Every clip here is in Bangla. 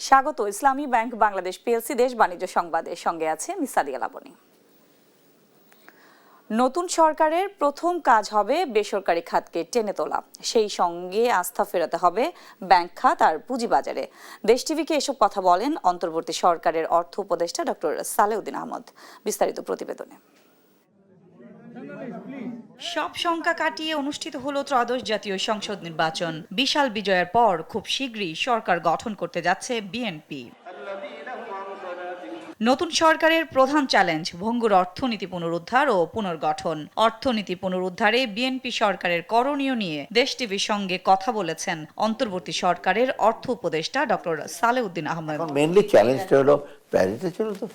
স্বাগত ইসলামী ব্যাংক বাংলাদেশ পিএলসি দেশ বাণিজ্য সংবাদের সঙ্গে আছে মিস সাদিয়া লাবনী। নতুন সরকারের প্রথম কাজ হবে বেসরকারি খাতকে টেনে তোলা, সেই সঙ্গে আস্থা ফেরাতে হবে ব্যাংক খাত আর পুঁজিবাজারে। দেশ টিভিকে এসব কথা বলেন অন্তর্বর্তী সরকারের অর্থ উপদেষ্টা ডক্টর সালেউদ্দিন আহমদ। বিস্তারিত প্রতিবেদনে। সব শঙ্কা কাটিয়ে অনুষ্ঠিত হলো ত্রয়োদশ জাতীয় সংসদ নির্বাচন। বিশাল বিজয়ের পর খুব শীঘ্রই সরকার গঠন করতে যাচ্ছে বিএনপি। নতুন সরকারের প্রধান চ্যালেঞ্জ ভঙ্গুর অর্থনীতি পুনরুদ্ধার ও পুনর্গঠন। অর্থনীতি পুনরুদ্ধারে বিএনপি সরকারের করণীয় নিয়ে দেশ টিভির সঙ্গে কথা বলেছেন অন্তর্বর্তী সরকারের অর্থ উপদেষ্টা ডক্টর সালেউদ্দিন আহমদ। মেইনলি চ্যালেঞ্জটা হলো প্যারিসে ছিল তো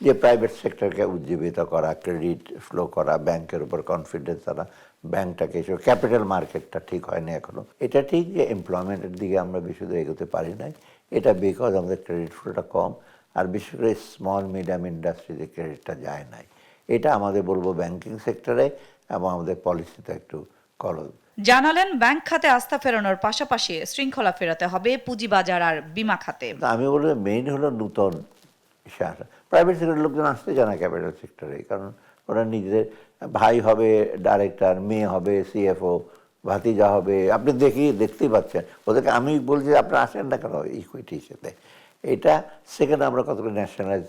যে প্রাইভেট সেক্টরকে উজ্জীবিত করা, ক্রেডিট ফ্লো করা, ব্যাংকের উপর কনফিডেন্স আনা, ব্যাংকটাকে ক্যাপিটাল মার্কেটটা ঠিক হয়নি এখনো। এটা ঠিক যে এমপ্লয়মেন্টের দিকে আমরা বেশি দূর এগোতে পারি নাই, এটা বিকজ আমাদের ক্রেডিট ফ্লোটা কম, আর বিশেষ করে স্মল মিডিয়াম ইন্ডাস্ট্রিতে ক্রেডিটটা যায় নাই। এটা আমাদের বলবো ব্যাংকিং সেক্টরে এবং আমাদের পলিসিতে একটু কলজ। জানালেন ব্যাংক খাতে আস্থা ফেরানোর পাশাপাশি শৃঙ্খলা ফেরাতে হবে পুঁজিবাজার আর বিমা খাতে। আমি বলবো মেইন হলো নূতন প্রাইভেট সেক্টরের লোকজন আসতে চায় না ক্যাপিটাল সেক্টরে, কারণ ওরা নিজেদের ভাই হবে ডাইরেক্টর, মেয়ে হবে সিএফও, ভাতিজা হবে, আপনি দেখতেই পাচ্ছেন ওদেরকে। আমি বলছি আপনারা আসেন না কেন ইকুইটির সাথে। এটা সেকেন্ড আমরা কতগুলো ন্যাশনালাইজ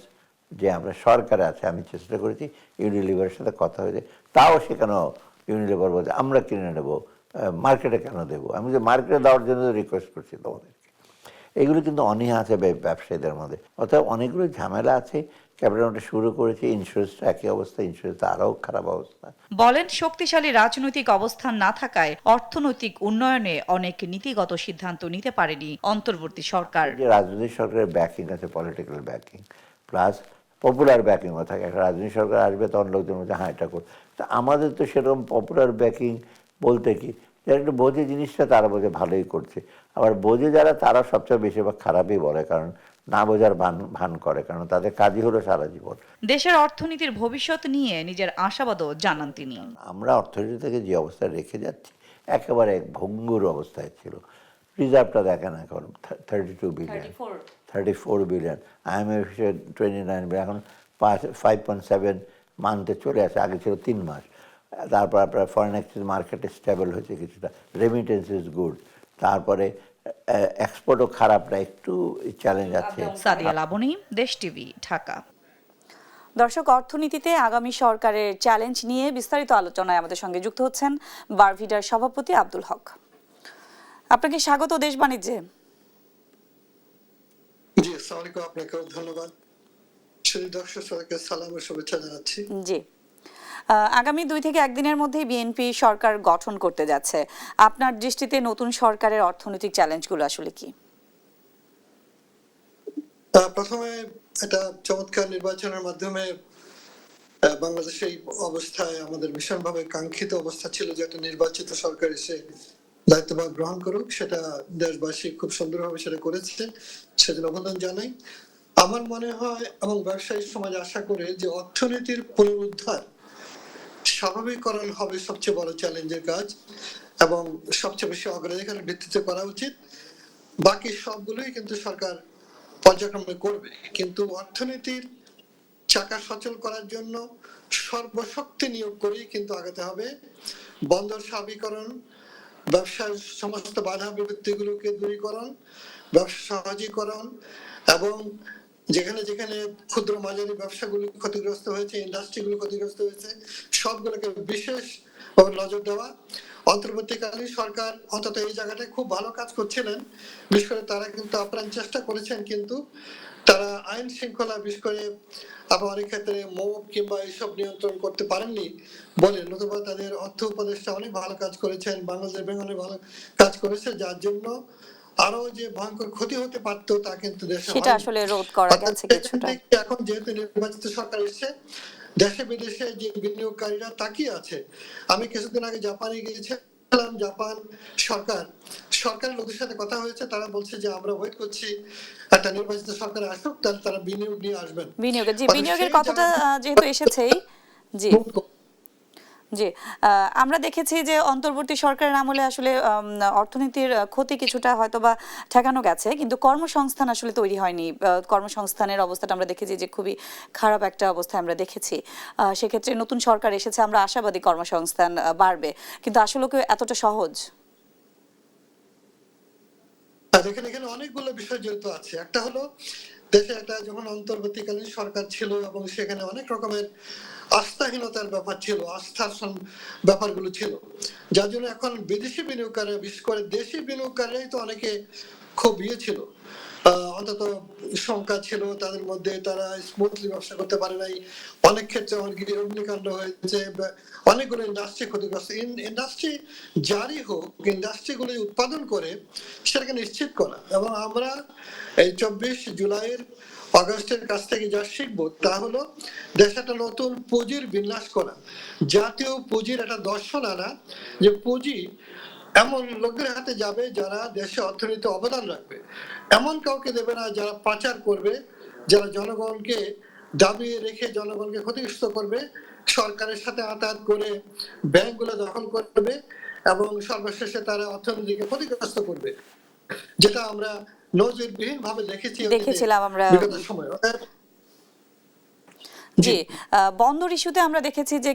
যে আমরা সরকারে আছে, আমি চেষ্টা করেছি ইউনিলিভারের সাথে কথা হয়েছে, তাও সেখানেও ইউনিলিভার বলছে আমরা কিনে নেবো, মার্কেটে কেন দেবো। আমি যে মার্কেটে দেওয়ার জন্য রিকোয়েস্ট করছি তোমাদেরকে। এগুলো কিন্তু অনীহা আছে ব্যবসায়ীদের মধ্যে, অর্থাৎ অনেকগুলো ঝামেলা আছে। ক্যাপিটালটা শুরু করেছে, ইন্স্যুরেন্সটা একই অবস্থা, ইন্স্যুরেন্সটা আরও খারাপ অবস্থা। বলেন শক্তিশালী রাজনৈতিক অবস্থান না থাকায় অর্থনৈতিক উন্নয়নে অনেক নীতিগত সিদ্ধান্ত নিতে পারেনি অন্তর্বর্তী সরকার। যে রাজনৈতিক সরকারের ব্যাকিং আছে, পলিটিক্যাল ব্যাকিং প্লাস পপুলার ব্যাকিংও থাকে। একটা রাজনৈতিক সরকার আসবে তখন লোকজন বলছে হ্যাঁ এটা কর। তা আমাদের তো সেরকম পপুলার ব্যাকিং বলতে কি, যারা একটু বোঝে জিনিসটা তারা বোঝে ভালোই করছে, আবার বোঝে যারা তারা সবচেয়ে বেশিরভাগ খারাপই বলে, কারণ না বোঝার ভান করে, কারণ তাদের কাজই হলো সারা জীবন। দেশের অর্থনীতির ভবিষ্যৎ নিয়ে নিজের আশাবাদও জানান তিনি। আমরা অর্থনীতি থেকে যে অবস্থায় রেখে যাচ্ছি একেবারে ভঙ্গুর অবস্থায় ছিল। রিজার্ভটা দেখেন এখন 32 বিলিয়ন, 34 বিলিয়ন, IMF 29 বিলিয়ন, এখন 5.7 মান্থে চলে আসে, আগে ছিল 3 মাস। তারপর আপনার ফরেন এক্সচেঞ্জ মার্কেটে স্টেবল হয়েছে কিছুটা, রেমিটেন্স ইজ গুড, তারপরে এক্সপোর্টও খারাপ না, একটু চ্যালেঞ্জ আছে। সাদিয়া লাবনী, দেশ টিভি, ঢাকা। দর্শক, অর্থনীতিতে আগামী সরকারের চ্যালেঞ্জ নিয়ে বিস্তারিত আলোচনায় আমাদের সঙ্গে যুক্ত হচ্ছেন বারভিডার সভাপতি আব্দুল হক। আপনাকে স্বাগত দেশ বাণিজ্যে। জি, আসসালামু আলাইকুম। আপনাকেও ধন্যবাদ। দর্শক সবাইকে সালাম ও শুভেচ্ছা জানাচ্ছি। জি, আগামী 2 থেকে 1 দিনের মধ্যেই বিএনপি সরকার গঠন করতে যাচ্ছে। আপনার দৃষ্টিতে নতুন সরকারের অর্থনৈতিক চ্যালেঞ্জগুলো আসলে কি? প্রথমে এটা চমৎকার নির্বাচনের মাধ্যমে বাংলাদেশে এই অবস্থায় আমাদের ভীষণভাবে কাঙ্ক্ষিত অবস্থা ছিল যে একটা নির্বাচিত সরকার এসে দায়িত্বভার গ্রহণ করুক। সেটা দেশবাসী খুব সুন্দরভাবে সেটা করেছে, সেজন্য অভিনন্দন জানাই। আমার মনে হয় এবং ব্যবসায়ী সমাজ আশা করে যে অর্থনীতির পুনরুদ্ধার স্বাভাবিকরণ হবে সবচেয়ে বড় চ্যালেঞ্জের কাজ এবং সবচেয়ে বেশি অগ্রাধিকারের ভিত্তিতে করা উচিত। বাকি সবগুলোই কিন্তু সরকার পর্যায়ক্রমে করবে, কিন্তু অর্থনীতির চাকা সচল করার জন্য সর্বশক্তি নিয়োগ করেই কিন্তু আগাতে হবে। বন্দর স্বাভাবিকরণ, ব্যবসার সমস্ত বাধা বিপত্তিগুলোকে দূরীকরণ, ব্যবসা সহজীকরণ এবং যেখানে যেখানে ক্ষুদ্র মাঝারি ব্যবসাগুলো ক্ষতিগ্রস্ত হয়েছে, ইন্ডাস্ট্রিগুলো ক্ষতিগ্রস্ত হয়েছে, সবগুলোকে বিশেষ নজর দেওয়া। অন্তর্বর্তীকালীন সরকার অন্তত এই জায়গাটায় খুব ভালো কাজ করছিলেন, বিশেষ করে তারা কিন্তু আপ্রাণ চেষ্টা করেছেন, কিন্তু তারা আইন শৃঙ্খলা বিশেষ করে আবার অনেক ক্ষেত্রে মব কিংবা এইসব নিয়ন্ত্রণ করতে পারেননি বলে, নতুবা তাদের অর্থ উপদেষ্টা অনেক ভালো কাজ করেছেন, বাংলাদেশ ব্যাংক অনেক ভালো কাজ করেছে, যার জন্য আরো যে ভয়ঙ্কর ক্ষতি হতে পারতো তা কিন্তু দেশে সেটা আসলে রোধ করা গেছে কিছুটা। এখন যেহেতু নির্বাচিত সরকার এসেছে, দেশে বিদেশে যে বিনিয়োগকারীরা তাকিয়ে আছে। আমি কিছুদিন আগে জাপানে গিয়েছিলাম, জাপান সরকারের লোকদের সাথে কথা হয়েছে, তারা বলছে যে আমরা ওয়েট করছি একটা নির্বাচিত সরকার আসুক, তাহলে তারা বিনিয়োগ নিয়ে আসবেন। বিনিয়োগের কথাটা যেহেতু এসেছেই, জি জি, আমরা দেখেছি যে অন্তর্বর্তী সরকারের আমলে আসলে অর্থনীতির ক্ষতি কিছুটা হয়তোবা ঠেকানো গেছে, কিন্তু কর্মসংস্থান আসলে তৈরি হয়নি। কর্মসংস্থানের অবস্থাটা আমরা দেখেছি যে খুবই খারাপ একটা অবস্থা আমরা দেখেছি। সেক্ষেত্রে নতুন সরকার এসেছে, আমরা আশাবাদী কর্মসংস্থান বাড়বে, কিন্তু আসলে কি এতটা সহজ? দেখেন, এখানে অনেকগুলো বিষয় জড়িত আছে। একটা হলো দেশে একটা যখন অন্তর্বর্তীকালীন সরকার ছিল এবং সেখানে অনেক রকমের আস্থাহীনতার ব্যাপার ছিল, আস্থার ব্যাপারগুলো ছিল, যার জন্য এখন বিদেশি বিনিয়োগকারী, বিশেষ করে দেশি বিনিয়োগকারীরাই তো অনেকে খুব ছিল, অন্তত শঙ্কা ছিল তাদের মধ্যে, তারা স্মুথলি ব্যবসা করতে পারে নাই, অনেক ক্ষেত্রে অগ্নিকাণ্ড হয়েছে, অনেকগুলো ইন্ডাস্ট্রি ক্ষতিগ্রস্ত। ইন্ডাস্ট্রি জারি হোক, ইন্ডাস্ট্রিগুলো উৎপাদন করে সেটাকে নিশ্চিত করা। এবং আমরা এই 24 জুলাইয়ের আগস্টের কাছ থেকে যা শিখবো তা হলো দেশে একটা নতুন পুঁজির বিন্যাস করা, জাতীয় পুঁজির একটা দর্শন আনা, যে পুঁজি এমন লোকদের হাতে যাবে যারা দেশে অর্থনীতিতে অবদান রাখবে, এমন কাউকে দেবে না যারা পাচার করবে, যারা জনগণকে দাবিয়ে রেখে জনগণকে ক্ষতিগ্রস্ত করবে, সরকারের সাথে আতাত করে ব্যাংকগুলো দখল করবে এবং সর্বশেষে তারা অর্থনীতিকে ক্ষতিগ্রস্ত করবে, যেটা আমরা নজিরবিহীন ভাবে দেখেছিলাম আমরা। বিগত সময়। জি, বন্দর ইস্যুতে আমরা দেখেছি যে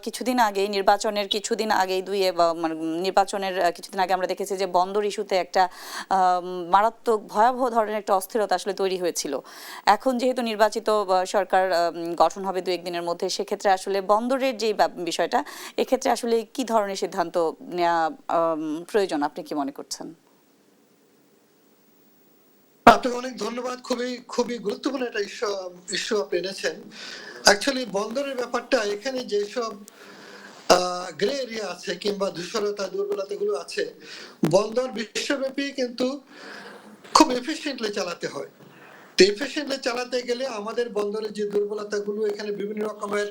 কিছুদিন আগে নির্বাচনের কিছুদিন আগেই নির্বাচনের কিছুদিন আগে আমরা দেখেছি যে বন্দর ইস্যুতে একটা মারাত্মক ভয়াবহ ধরনের একটা অস্থিরতা আসলে তৈরি হয়েছিল। এখন যেহেতু নির্বাচিত সরকার গঠন হবে 2-1 দিনের মধ্যে, সেক্ষেত্রে আসলে বন্দরের যে বিষয়টা, এক্ষেত্রে আসলে কি ধরনের সিদ্ধান্ত নেওয়া প্রয়োজন আপনি কি মনে করছেন? আপনাকে অনেক ধন্যবাদ। খুবই গুরুত্বপূর্ণ একটা ইস্যু আপনি এনেছেন। অ্যাকচুয়ালি বন্দরের ব্যাপারটা, এখানে যেসব গ্রে এরিয়া আছে কিংবা ধূসরতা দুর্বলতা গুলো আছে, বন্দর বিশ্বব্যাপী কিন্তু খুব এফিশিয়েন্টলি চালাতে হয়। তো এফিশিয়েন্টলি চালাতে গেলে আমাদের বন্দরের যে দুর্বলতা গুলো, এখানে বিভিন্ন রকমের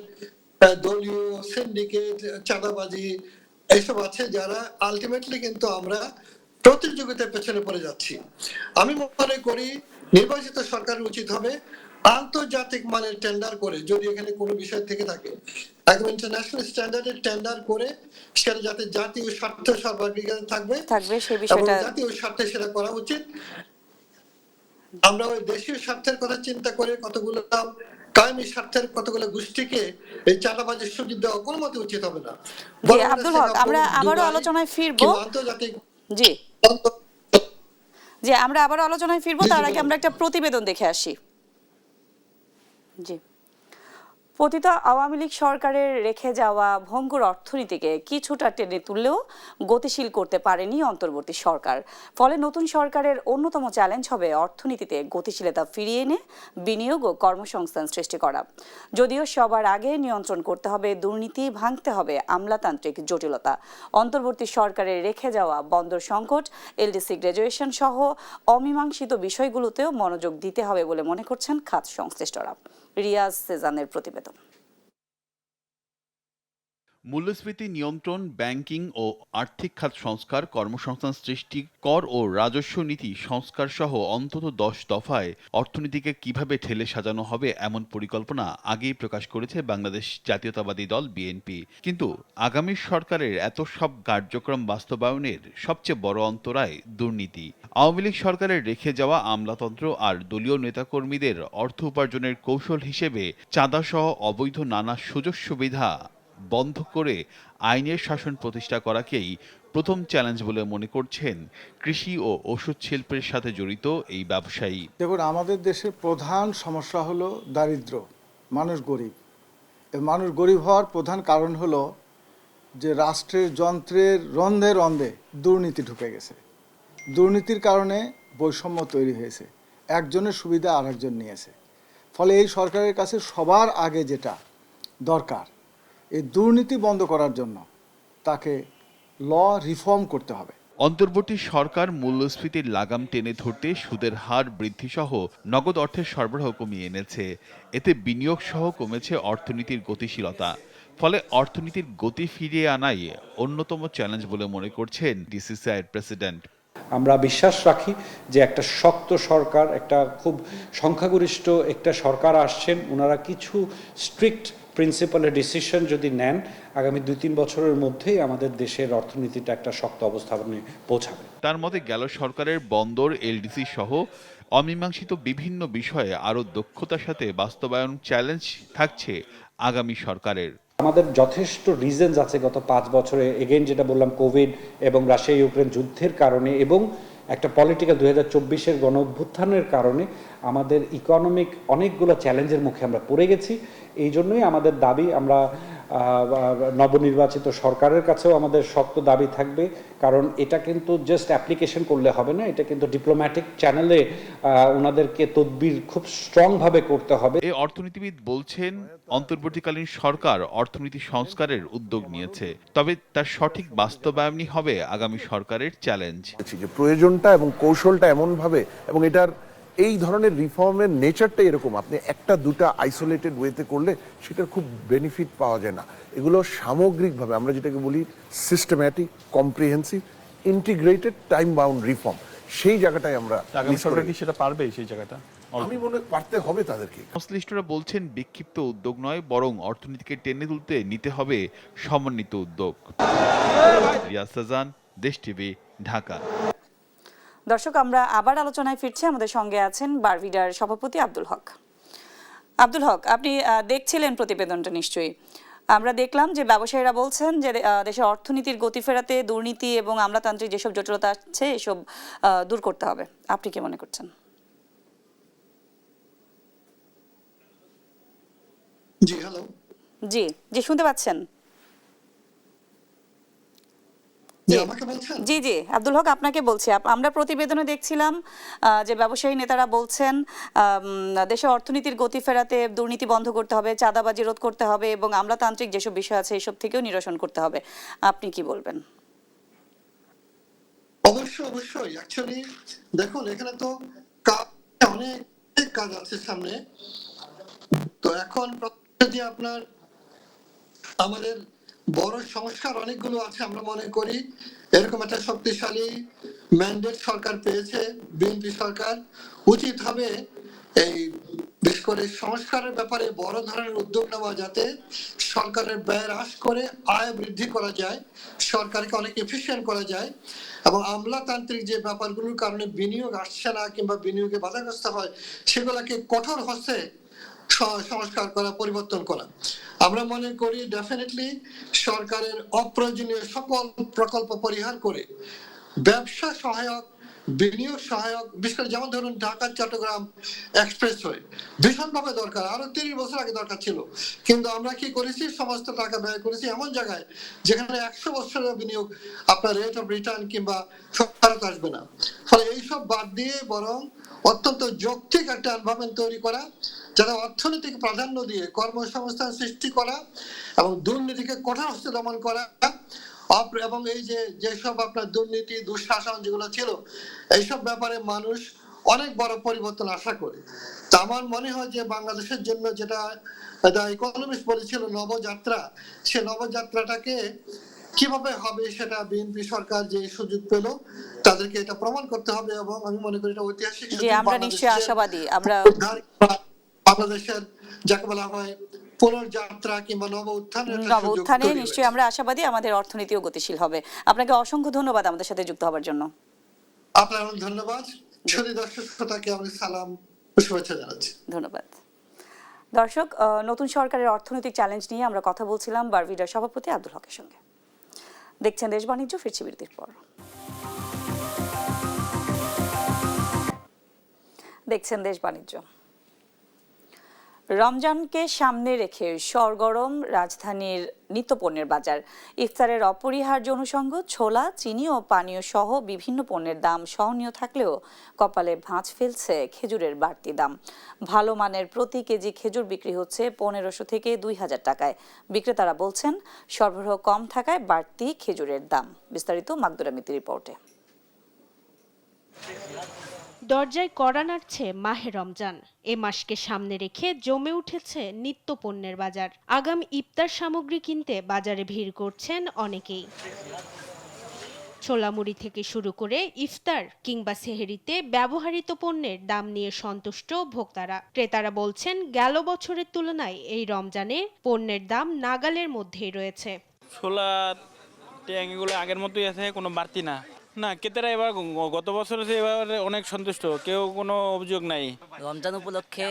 দলীয় সিন্ডিকেট, চাঁদাবাজি এইসব আছে, যারা আলটিমেটলি কিন্তু আমরা প্রতিযোগিতার পেছনে পড়ে যাচ্ছি। আমি মনে করি নির্বাচিত সরকারের উচিত হবে আন্তর্জাতিক মানের টেন্ডার করে, যদি এখানে কোনো বিষয় থেকে থাকে, একদম ইন্টারন্যাশনাল স্ট্যান্ডার্ডের টেন্ডার করে সেটা যাতে জাতীয় স্বার্থ সর্বাগ্রাধিকার থাকবে সেই এবং বিষয়টা জাতীয় স্বার্থে সেটা করা উচিত। আমরা ওই দেশীয় স্বার্থের কথা চিন্তা করে কতগুলো কায়েমি স্বার্থের কতগুলো গোষ্ঠীকে এই চাঁদাবাজির সুযোগ দেওয়া কোনো মতে উচিত হবে না। জি, আব্দুল হক, আমরা আবারও আলোচনায় ফিরবো। আন্তর্জাতিক জি জি, আমরা আবারও আলোচনায় ফিরবো, তার আগে আমরা একটা প্রতিবেদন দেখে আসি। জি, পতিত আওয়ামী লীগ সরকারের রেখে যাওয়া ভঙ্গুর অর্থনীতিকে কিছুটা টেনে তুললেও গতিশীল করতে পারেনি অন্তর্বর্তী সরকার। ফলে নতুন সরকারের অন্যতম চ্যালেঞ্জ হবে অর্থনীতিতে গতিশীলতা ফিরিয়ে এনে বিনিয়োগ ও কর্মসংস্থান সৃষ্টি করা। যদিও সবার আগে নিয়ন্ত্রণ করতে হবে দুর্নীতি, ভাঙতে হবে আমলাতান্ত্রিক জটিলতা। অন্তর্বর্তী সরকারের রেখে যাওয়া বন্দর সংকট, এলডিসি গ্র্যাজুয়েশন সহ অমীমাংসিত বিষয়গুলোতেও মনোযোগ দিতে হবে বলে মনে করছেন খাত সংশ্লিষ্টরা। রিয়াজ সেজানের প্রতিবেদন। মূল্যস্ফীতি নিয়ন্ত্রণ, ব্যাংকিং ও আর্থিক খাত সংস্কার, কর্মসংস্থান সৃষ্টি, কর ও রাজস্ব নীতি সংস্কার সহ অন্তত 10 দফায় অর্থনীতিকে কিভাবে ঠেলে সাজানো হবে এমন পরিকল্পনা আগেই প্রকাশ করেছে বাংলাদেশ জাতীয়তাবাদী দল বিএনপি। কিন্তু আগামী সরকারের এত সব কার্যক্রম বাস্তবায়নের সবচেয়ে বড় অন্তরায় দুর্নীতি। আওয়ামী লীগ সরকারের রেখে যাওয়া আমলাতন্ত্র আর দলীয় নেতাকর্মীদের অর্থ উপার্জনের কৌশল হিসেবে চাঁদাসহ অবৈধ নানা সুযোগ সুবিধা বন্ধ করে আইনের শাসন প্রতিষ্ঠা করাকেই প্রথম চ্যালেঞ্জ বলে মনে করছেন কৃষি ও ওষুধ শিল্পের সাথে জড়িত এই ব্যবসায়ী। দেখুন, আমাদের দেশের প্রধান সমস্যা হলো দারিদ্র, মানুষ গরিব। মানুষ গরিব হওয়ার প্রধান কারণ হলো যে রাষ্ট্রের যন্ত্রের রন্ধে রন্ধে দুর্নীতি ঢুকে গেছে। দুর্নীতির কারণে বৈষম্য তৈরি হয়েছে, একজনের সুবিধা আর একজন নিয়েছে। ফলে এই সরকারের কাছে সবার আগে যেটা দরকার, এই দুর্নীতি বন্ধ করার জন্য তাকে ল রিফর্ম করতে হবে। অন্তর্বর্তী সরকার মূল্যস্ফীতির লাগাম টেনে ধরতে সুদের হার বৃদ্ধি সহ নগদ অর্থের সরবরাহ কমিয়ে এনেছে। এতে বিনিয়োগ সহ কমেছে অর্থনীতির গতিশীলতা। ফলে অর্থনীতির গতি ফিরিয়ে আনাই অন্যতম চ্যালেঞ্জ বলে মনে করছেন ডিসিসিআইয়ের প্রেসিডেন্ট। আমরা বিশ্বাস রাখি যে একটা শক্ত সরকার, একটা খুব সংখ্যাগরিষ্ঠ একটা সরকার আসছেন, ওনারা কিছু স্ট্রিক্ট প্রিন্সিপালের ডিসিশন যদি নেন, আগামী 2-3 বছরের মধ্যেই আমাদের দেশের অর্থনীতিটা একটা শক্ত অবস্থানে পৌঁছাবে। তার মতে গেল সরকারের বন্দর, এলডিসি সহ অমীমাংসিত বিভিন্ন বিষয়ে আরও দক্ষতার সাথে বাস্তবায়ন চ্যালেঞ্জ থাকছে আগামী সরকারের। আমাদের যথেষ্ট রিজনস আছে গত 5 বছরে, এগেইন যেটা বললাম, কোভিড এবং রাশিয়া ইউক্রেন যুদ্ধের কারণে এবং একটা পলিটিক্যাল 2024-এর গণ অভ্যুত্থানের কারণে আমাদের ইকোনমিক অনেকগুলো চ্যালেঞ্জের মুখে আমরা পড়ে গেছি। এই জন্যই আমাদের দাবি, আমরা নবনির্বাচিত সরকারের কাছেও আমাদের শক্ত দাবি থাকবে, কারণ এটা কিন্তু জাস্ট অ্যাপ্লিকেশন করলে হবে না, এটা কিন্তু ডিপ্লোম্যাটিক চ্যানেলে ওনাদেরকে তদবির খুব স্ট্রংভাবে করতে হবে। এই অর্থনীতিবিদ বলছেন, অন্তর্বর্তীকালীন সরকার অর্থনীতি সংস্কারের উদ্যোগ নিয়েছে, তবে তার সঠিক বাস্তবায়নই হবে আগামী সরকারের চ্যালেঞ্জ। যে প্রয়োজনটা এবং কৌশলটা এমনভাবে, এবং এটার এই ধরনের রিফর্মের নেচারটা এরকম, আপনি একটা দুটা আইসোলেটেড ওয়েতে করলে সেটার খুব বেনিফিট পাওয়া যায় না। এগুলো সামগ্রিকভাবে আমরা যেটাকে বলি systematic, comprehensive, integrated, time bound reform, সেই জায়গাটাই আমরা আগামী সরকার কি সেটা পারবে? সেই জায়গাটা আমি মনে পারতে হবে তাদেরকে। সংশ্লিষ্টরা বলছেন, বিক্ষিপ্ত উদ্যোগ নয়, বরং অর্থনীতিকে টেনে তুলতে নিতে হবে সমন্বিত উদ্যোগ। রিয়াজ সাজান, দেশ টিভি, ঢাকা। দর্শক, আমরা আবার আলোচনায় ফিরছি। আমাদের সঙ্গে আছেন বারভিডার সভাপতি আব্দুল হক। আব্দুল হক, আপনি দেখছিলেন প্রতিবেদনটা নিশ্চয়ই। আমরা দেখলাম যে ব্যবসায়ীরা বলছেন যে দেশের অর্থনীতির গতি ফেরাতে দুর্নীতি এবং আমলাতান্ত্রিক যেসব জটিলতা আছে এসব দূর করতে হবে। আপনি কি মনে করছেন? জি, হ্যালো। জি জি, শুনতে পাচ্ছেন? আমাকে বলছেন? জি জি, আব্দুল হক, আপনাকে বলছি। আমরা প্রতিবেদনে দেখছিলাম যে ব্যবসায়ী নেতারা বলছেন দেশের অর্থনীতির গতি ফেরাতে দুর্নীতি বন্ধ করতে হবে, চাঁদাবাজি রোধ করতে হবে এবং আমলাতান্ত্রিক যেসব বিষয় আছে এসব থেকেও নিরসন করতে হবে। আপনি কি বলবেন? অবশ্যই অ্যাকচুয়ালি দেখুন, এখানে তো অনেক কাজ আছে সামনে। তো এখন যদি আপনার আমাদের বড় সংস্কার অনেকগুলো আছে, আমরা মনে করি এরকম একটা শক্তিশালী ম্যান্ডেট সরকার পেয়েছে বিএনপি সরকার, উচিত হবে এই বিশেষ করে সংস্কারের ব্যাপারে বড় ধরনের উদ্যোগ নেওয়া, যাতে সরকারের ব্যয় হ্রাস করে আয় বৃদ্ধি করা যায়, সরকারকে অনেক এফিশিয়েন্ট করা যায় এবং আমলাতান্ত্রিক যে ব্যাপারগুলোর কারণে বিনিয়োগ আসছে না কিংবা বিনিয়োগে বাধাগ্রস্ত হয় সেগুলোকে কঠোর হস্তে সংস্কার করা, পরিবর্তন করা। আমরা মনে করি ডেফিনেটলি সরকারের অপ্রয়োজনীয় সকল প্রকল্প পরিহার করে ব্যবসা সহায়ক, বিনিয়োগ সহায়ক, বিশেষ করে যেমন ধরুন ঢাকা চট্টগ্রাম এক্সপ্রেসওয়ে ভীষণভাবে দরকার, আরো 30 বছর আগে দরকার ছিল, কিন্তু আমরা কি করেছি, সমস্ত টাকা ব্যয় করেছি এমন জায়গায় যেখানে 100 বছরের বিনিয়োগ আপনার রেট অফ রিটার্ন কিংবা ফেরত আসবে না। ফলে এইসব বাদ দিয়ে বরং অত্যন্ত যৌক্তিক একটা এনভায়রনমেন্ট তৈরি করা, যারা অর্থনীতিকে প্রাধান্য দিয়ে কর্মসংস্থান সৃষ্টি করা এবং দুর্নীতিকে কঠোর হস্তে দমন করা, এবং এই যেসব আপনার দুর্নীতি, দুঃশাসন যেগুলো ছিল, এইসব ব্যাপারে মানুষ অনেক বড় পরিবর্তন আশা করে। তা আমার মনে হয় যে বাংলাদেশের জন্য যেটা ইকোনমিস্ট বলেছিল নবযাত্রা, সে নবযাত্রাটাকে কিভাবে হবে সেটা বিএনপি সরকার যে সুযোগ পেল তাদেরকে এটা প্রমাণ করতে হবে এবং আমি মনে করি এটা ঐতিহাসিক। আমরা নিশ্চয়ই আশাবাদী। আমরা বাংলাদেশের যাকে বলা হয় পুনর্যাত্রা কিংবা নব উত্থানে নিশ্চয়ই আমরা আশাবাদী আমাদের অর্থনীতিও গতিশীল হবে। আপনাকে অসংখ্য ধন্যবাদ আমাদের সাথে যুক্ত হওয়ার জন্য। আপনার ধন্যবাদ। সুধী দর্শক শ্রোতাকে আমি সালাম ও শুভেচ্ছা জানাচ্ছি। ধন্যবাদ। দর্শক, নতুন সরকারের অর্থনৈতিক চ্যালেঞ্জ নিয়ে আমরা কথা বলছিলাম বারভিডার সভাপতি আব্দুল হকের সঙ্গে। দেখছেন দেশ বাণিজ্য, ফিরছি বিরতির পর। দেখছেন দেশ বাণিজ্য। রমজানকে সামনে রেখে সরগরম রাজধানীর নিত্যপণ্যের বাজার। ইফতারের অপরিহার্য অনুষঙ্গ ছোলা, চিনি ও পানীয় সহ বিভিন্ন পণ্যের দাম সহনীয় থাকলেও কপালে ভাঁজ ফেলছে খেজুরের বাড়তি দাম। ভালো মানের প্রতি কেজি খেজুর বিক্রি হচ্ছে 1500 থেকে 2000 টাকায়। বিক্রেতারা বলছেন সরবরাহ কম থাকায় বাড়তি খেজুরের দাম। বিস্তারিত মাকদুরা মিতির রিপোর্টে। দরজায় কড়া নাড়ছে মাহে রমজান। এ মাসকে সামনে রেখে জমে উঠেছে নিত্য পণ্যের বাজার। আগাম ইফতার সামগ্রী কিনতে বাজারে ভিড় করছেন অনেকেই। ছোলা মুড়ি থেকে শুরু করে ইফতার কিংবা সেহরিতে ব্যবহৃত পণ্যের দাম নিয়ে সন্তুষ্ট ভোক্তারা। ক্রেতারা বলছেন গেল বছরের তুলনায় এই রমজানে পণ্যের দাম নাগালের মধ্যেই রয়েছে। ছোলা ট্যাঙ্কিগুলো আগের মতোই আছে, কোনো বাড়তি না। না, ক্রেতারা এবার গত বছর এবার অনেক সন্তুষ্ট, কেউ কোনো অভিযোগ নাই। রমজান উপলক্ষে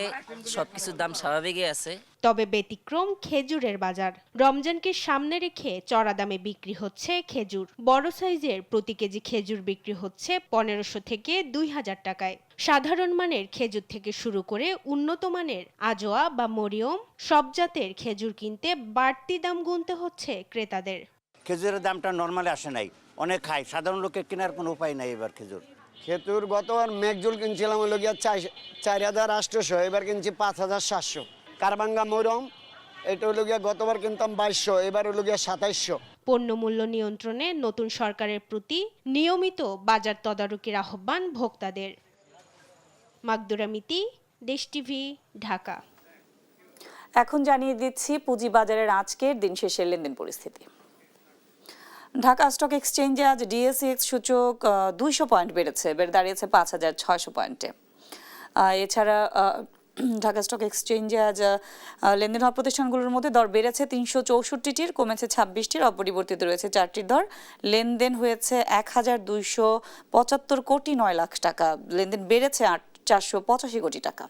সবকিছুর দাম স্বাভাবিকই আছে। তবে ব্যতিক্রম খেজুরের বাজার। রমজানকে সামনে রেখে চড়া দামে বিক্রি হচ্ছে খেজুর। বড় সাইজের প্রতি কেজি খেজুর বিক্রি হচ্ছে 1500 থেকে 2000 টাকায়। সাধারণ মানের খেজুর থেকে শুরু করে উন্নত মানের আজোয়া বা মরিয়ম সব জাতের খেজুর কিনতে বাড়তি দাম গুনতে হচ্ছে ক্রেতাদের। খেজুরের দামটা নর্মালি আসে নাই, অনেক খায়, সাধারণ লোকের কেনার কোনো উপায় নাই। এবার খেজুর গতবার মেঘজুল কিনছিলাম হলো গিয়া 4800, এবার কিনছি 5700। কারবাঙ্গা মরম এটা হলো গিয়া গতবার কিনতাম 2200, এবার হলো গিয়া 2700। পণ্যমূল্য নিয়ন্ত্রণে নতুন সরকারের প্রতি নিয়মিত বাজার তদারকির আহ্বান ভোক্তাদের। মাকদুরা মিতি, দেশ টিভি, ঢাকা। এখন জানিয়ে দিচ্ছি পুঁজিবাজারের আজকের দিন শেষের লেনদেন পরিস্থিতি। ঢাকা স্টক এক্সচেঞ্জে আজ ডিএসইএক্স সূচক 200 পয়েন্ট বেড়ে দাঁড়িয়েছে 5600 পয়েন্টে। এছাড়া ঢাকা স্টক এক্সচেঞ্জে আজ লেনদেন হওয়া প্রতিষ্ঠানগুলোর মধ্যে দর বেড়েছে 364টির, কমেছে 26টির, অপরিবর্তিত রয়েছে 4টির দর। লেনদেন হয়েছে 1275 কোটি 9 লাখ টাকা, লেনদেন বেড়েছে 485 কোটি টাকা।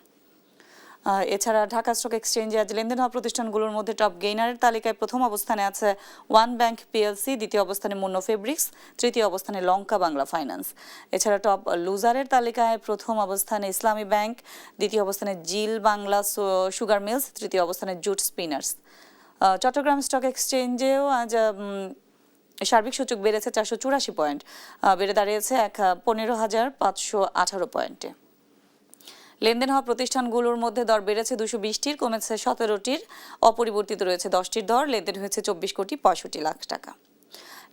এছাড়া ঢাকা স্টক এক্সচেঞ্জে আজ লেনদেন হওয়া প্রতিষ্ঠানগুলোর মধ্যে টপ গেইনারের তালিকায় প্রথম অবস্থানে আছে ওয়ান ব্যাংক পিএলসি, দ্বিতীয় অবস্থানে মুন্নো ফেব্রিক্স, তৃতীয় অবস্থানে লঙ্কা বাংলা ফাইন্যান্স। এছাড়া টপ লুজারের তালিকায় প্রথম অবস্থানে ইসলামী ব্যাংক, দ্বিতীয় অবস্থানে জিল বাংলা সুগার মিলস, তৃতীয় অবস্থানে জুট স্পিনার্স। চট্টগ্রাম স্টক এক্সচেঞ্জেও আজ সার্বিক সূচক বেড়েছে 484 পয়েন্ট, বেড়ে দাঁড়িয়েছে 15,518 পয়েন্টে। লেনদেন হওয়া প্রতিষ্ঠানগুলোর মধ্যে দর বেড়েছে 220টির, কমেছে 17টির, অপরিবর্তিত রয়েছে 10টির দর। লেনদেন হয়েছে 24 কোটি 65 লাখ টাকা।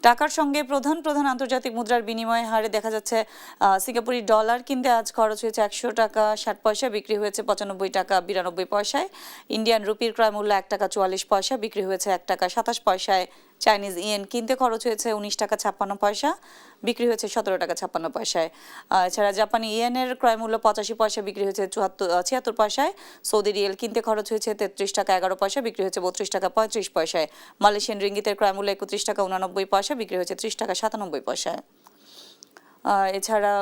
টাকার সঙ্গে প্রধান আন্তর্জাতিক মুদ্রার বিনিময় হারে দেখা যাচ্ছে সিঙ্গাপুরি ডলার কিনতে আজ খরচ হয়েছে 100 টাকা 60 পয়সা, বিক্রি হয়েছে 95 টাকা 92 পয়সায়। ইন্ডিয়ান রুপির ক্রয় মূল্য 1 টাকা 44 পয়সা, বিক্রি হয়েছে 1 টাকা 27 পয়সায়। চাইনিজ ইয়েন কিনতে খরচ হয়েছে 19 টাকা 56 পয়সা, বিক্রি হয়েছে 17 টাকা 56 পয়সায়। এছাড়া জাপানি ইয়েনের ক্রয় মূল্য 85 পয়সা, বিক্রি হয়েছে 76 পয়সায়। সৌদি রিয়েল কিনতে খরচ হয়েছে 33 টাকা 11 পয়সা, বিক্রি হয়েছে 32 টাকা 35 পয়সায়। মালয়েশিয়ান রিঙ্গিতের ক্রয় মূল্য 31 টাকা 89 পয়সা, বিক্রি হয়েছে 30 টাকা 97 পয়সায়। এছাড়া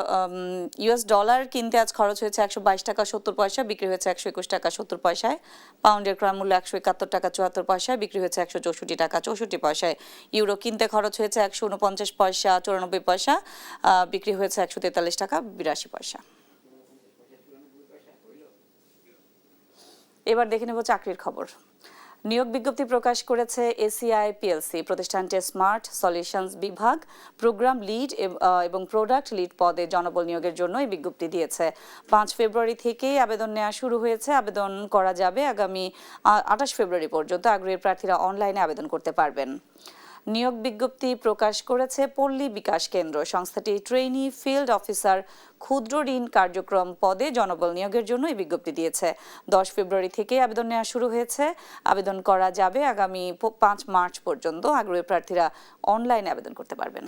ইউএস ডলার কিনতে আজ খরচ হয়েছে 122 টাকা 70 পয়সা, বিক্রি হয়েছে 121 টাকা 70 পয়সায়। পাউন্ডের ক্রয় মূল্য 171 টাকা 74 পয়সায়, বিক্রি হয়েছে 164 টাকা 64 পয়সায়। ইউরো কিনতে খরচ হয়েছে 149 পয়সা 94 পয়সা, বিক্রি হয়েছে 143 টাকা 82 পয়সা। এবার দেখে নেব চাকরির খবর। নিয়োগ বিজ্ঞপ্তি প্রকাশ করেছে এসিআই পিএলসি। প্রতিষ্ঠানটি স্মার্ট সলিউশনস বিভাগ প্রোগ্রাম লিড এবং প্রোডাক্ট লিড পদে জনবল নিয়োগের জন্য এই বিজ্ঞপ্তি দিয়েছে। 5 ফেব্রুয়ারি থেকেই আবেদন নেওয়া শুরু হয়েছে। আবেদন করা যাবে আগামী 28 ফেব্রুয়ারি পর্যন্ত। আগ্রহী প্রার্থীরা অনলাইনে আবেদন করতে পারবেন। নিয়োগ বিজ্ঞপ্তি প্রকাশ করেছে পল্লী বিকাশ কেন্দ্র। সংস্থাটি ট্রেইনি ফিল্ড অফিসার ক্ষুদ্র ঋণ কার্যক্রম পদে জনবল নিয়োগের জন্য এই বিজ্ঞপ্তি দিয়েছে। 10 ফেব্রুয়ারি থেকে আবেদন নেওয়া শুরু হয়েছে। আবেদন করা যাবে আগামী 5 মার্চ পর্যন্ত। আগ্রহী প্রার্থীরা অনলাইনে আবেদন করতে পারবেন।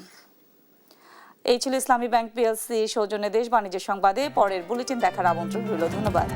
এই ছিল ইসলামী ব্যাংক পিএলসি সৌজন্যে দেশ বাণিজ্য সংবাদে। পরের বুলেটিন দেখার আমন্ত্রণ রইল। ধন্যবাদ।